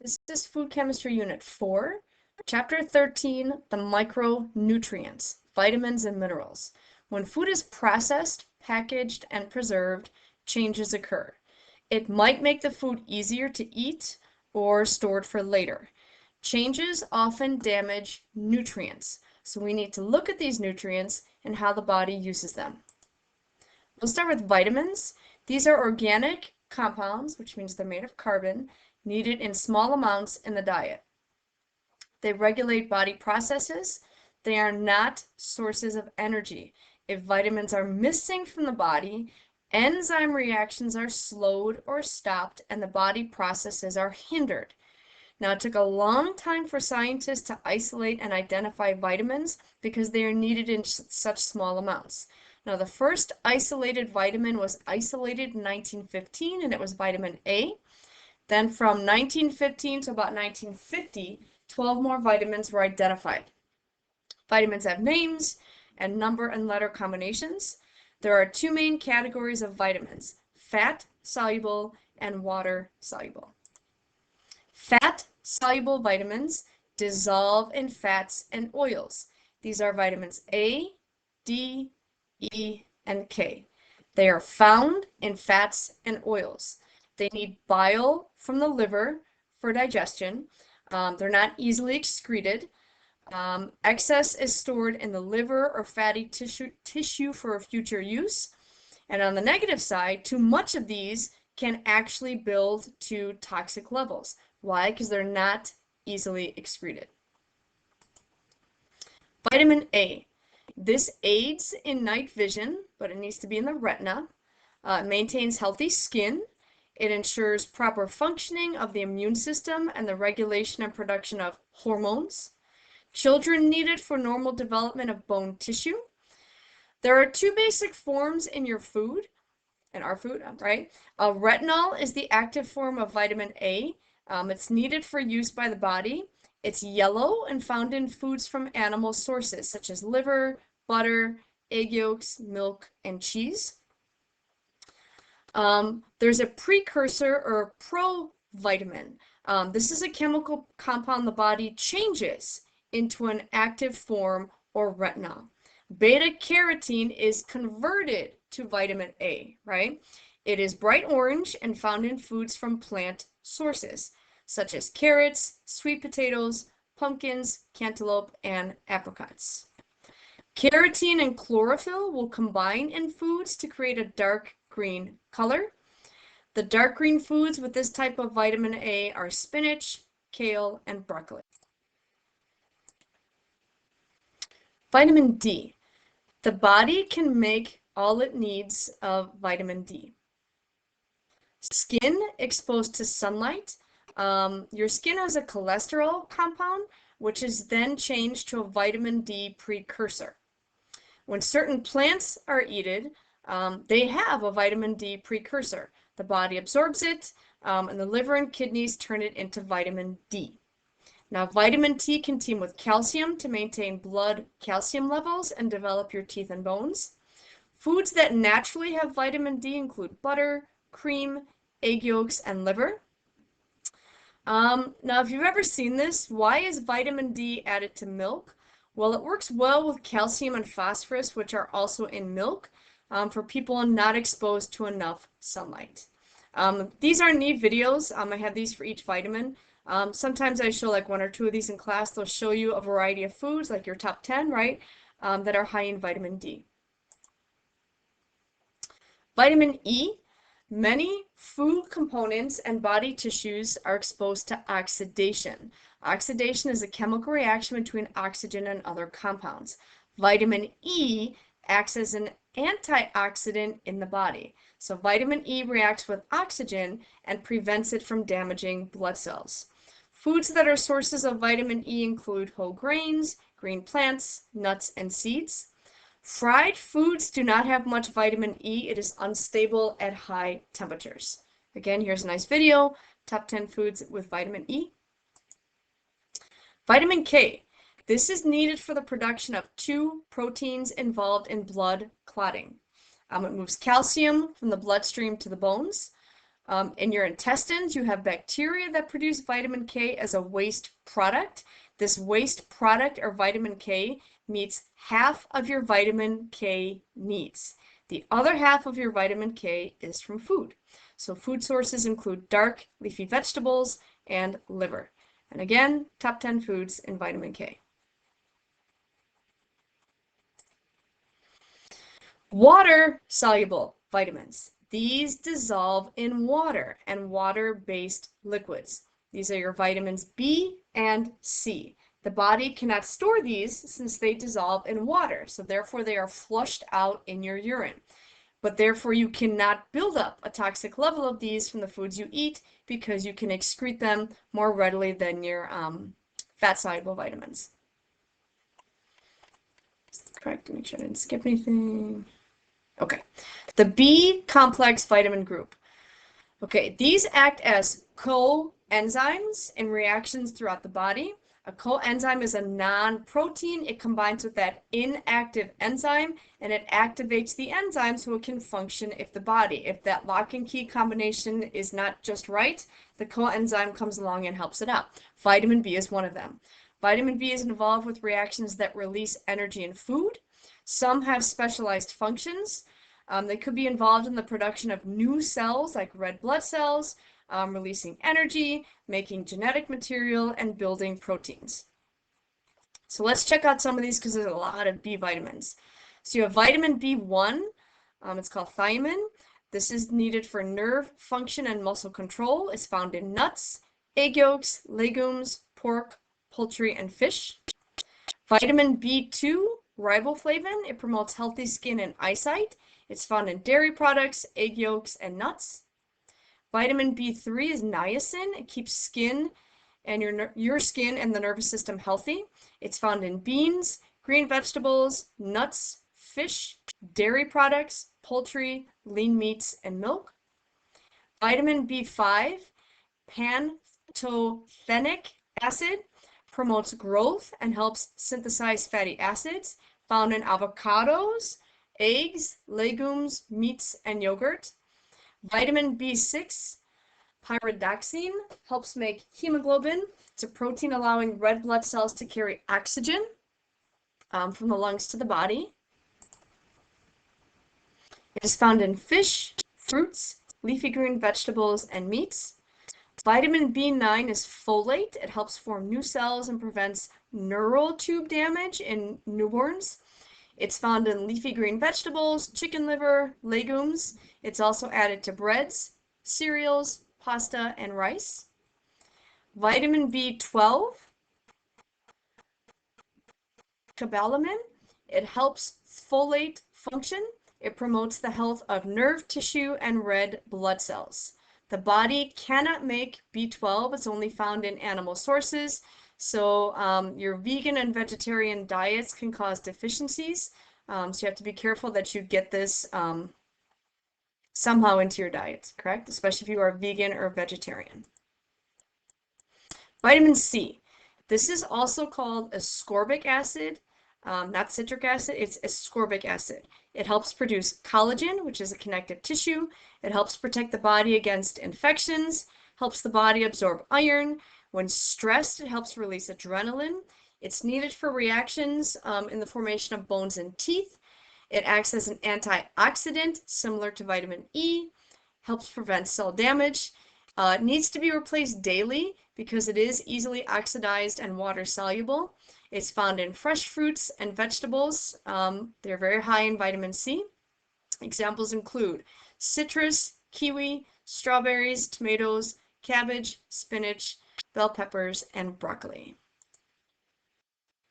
This is Food Chemistry Unit 4, Chapter 13, the micronutrients, vitamins and minerals. When food is processed, packaged, and preserved, changes occur. It might make the food easier to eat or stored for later. Changes often damage nutrients, so we need to look at these nutrients and how the body uses them. We'll start with vitamins. These are organic compounds, which means they're made of carbon, needed in small amounts in the diet. They regulate body processes. They are not sources of energy. If vitamins are missing from the body, enzyme reactions are slowed or stopped and the body processes are hindered. Now, it took a long time for scientists to isolate and identify vitamins because they are needed in such small amounts. Now, the first isolated vitamin was isolated in 1915, and it was vitamin A. Then from 1915 to about 1950, 12 more vitamins were identified. Vitamins have names and number and letter combinations. There are two main categories of vitamins: fat-soluble and water-soluble. Fat-soluble vitamins dissolve in fats and oils. These are vitamins A, D, E, and K. They are found in fats and oils. They need bile from the liver for digestion. They're not easily excreted. Excess is stored in the liver or fatty tissue for future use. And on the negative side, too much of these can actually build to toxic levels. Why? Because they're not easily excreted. Vitamin A. This aids in night vision, but it needs to be in the retina. It maintains healthy skin. It ensures proper functioning of the immune system and the regulation and production of hormones. Children need it for normal development of bone tissue. There are two basic forms in your food, in our food, right? Retinol is the active form of vitamin A. It's needed for use by the body. It's yellow and found in foods from animal sources, such as liver, butter, egg yolks, milk, and cheese. There's a precursor or provitamin. This is a chemical compound the body changes into an active form or retinol. Beta carotene is converted to vitamin A, right? It is bright orange and found in foods from plant sources, such as carrots, sweet potatoes, pumpkins, cantaloupe, and apricots. Carotene and chlorophyll will combine in foods to create a dark green color. The dark green foods with this type of vitamin A are spinach, kale, and broccoli. Vitamin D. The body can make all it needs of vitamin D. Skin exposed to sunlight. Your skin has a cholesterol compound, which is then changed to a vitamin D precursor. When certain plants are eaten, they have a vitamin D precursor. The body absorbs it, and the liver and kidneys turn it into vitamin D. Now, vitamin T can team with calcium to maintain blood calcium levels and develop your teeth and bones. Foods that naturally have vitamin D include butter, cream, egg yolks, and liver. Now, if you've ever seen this, why is vitamin D added to milk? Well, it works well with calcium and phosphorus, which are also in milk, for people not exposed to enough sunlight. These are neat videos. I have these for each vitamin. Sometimes I show like one or two of these in class. They'll show you a variety of foods, like your top 10, right, that are high in vitamin D. Vitamin E. Many food components and body tissues are exposed to oxidation. Oxidation is a chemical reaction between oxygen and other compounds. Vitamin E acts as an antioxidant in the body. So vitamin E reacts with oxygen and prevents it from damaging blood cells. Foods that are sources of vitamin E include whole grains, green plants, nuts, and seeds. Fried foods do not have much vitamin E. It is unstable at high temperatures. Again, here's a nice video, top 10 foods with vitamin E. Vitamin K. This is needed for the production of two proteins involved in blood clotting. It moves calcium from the bloodstream to the bones. In your intestines, you have bacteria that produce vitamin K as a waste product. This waste product, or vitamin K, meets half of your vitamin K needs. The other half of your vitamin K is from food. So food sources include dark leafy vegetables and liver. And again, top 10 foods in vitamin K. Water-soluble vitamins. These dissolve in water and water-based liquids. These are your vitamins B and C. The body cannot store these since they dissolve in water, so therefore they are flushed out in your urine. But therefore you cannot build up a toxic level of these from the foods you eat because you can excrete them more readily than your fat-soluble vitamins. Correct, make sure I didn't skip anything. Okay, the B complex vitamin group. Okay, these act as coenzymes in reactions throughout the body. A coenzyme is a non-protein. It combines with that inactive enzyme and it activates the enzyme so it can function if that lock and key combination is not just right, the coenzyme comes along and helps it out. Vitamin B is one of them. Vitamin B is involved with reactions that release energy in food. Some have specialized functions. They could be involved in the production of new cells like red blood cells, releasing energy, making genetic material, and building proteins. So let's check out some of these because there's a lot of B vitamins. So you have vitamin B1, it's called thiamine. This is needed for nerve function and muscle control. It's found in nuts, egg yolks, legumes, pork, poultry, and fish. Vitamin B2, riboflavin, it promotes healthy skin and eyesight. It's found in dairy products, egg yolks, and nuts. Vitamin B3 is niacin. It keeps skin and your skin and the nervous system healthy. It's found in beans, green vegetables, nuts, fish, dairy products, poultry, lean meats, and milk. Vitamin B5, pantothenic acid, promotes growth and helps synthesize fatty acids, found in avocados, eggs, legumes, meats, and yogurt. Vitamin B6, pyridoxine, helps make hemoglobin. It's a protein allowing red blood cells to carry oxygen from the lungs to the body. It is found in fish, fruits, leafy green vegetables, and meats. Vitamin B9 is folate. It helps form new cells and prevents neural tube damage in newborns. It's found in leafy green vegetables, chicken liver, legumes. It's also added to breads, cereals, pasta, and rice. Vitamin B12, cobalamin. It helps folate function. It promotes the health of nerve tissue and red blood cells. The body cannot make B12. It's only found in animal sources. So your vegan and vegetarian diets can cause deficiencies. So you have to be careful that you get this somehow into your diet, correct? Especially if you are vegan or vegetarian. Vitamin C. This is also called ascorbic acid, not citric acid. It's ascorbic acid. It helps produce collagen, which is a connective tissue. It helps protect the body against infections, helps the body absorb iron. When stressed, it helps release adrenaline. It's needed for reactions in the formation of bones and teeth. It acts as an antioxidant, similar to vitamin E, helps prevent cell damage. It needs to be replaced daily because it is easily oxidized and water soluble. It's found in fresh fruits and vegetables. They're very high in vitamin C. Examples include citrus, kiwi, strawberries, tomatoes, cabbage, spinach, bell peppers, and broccoli.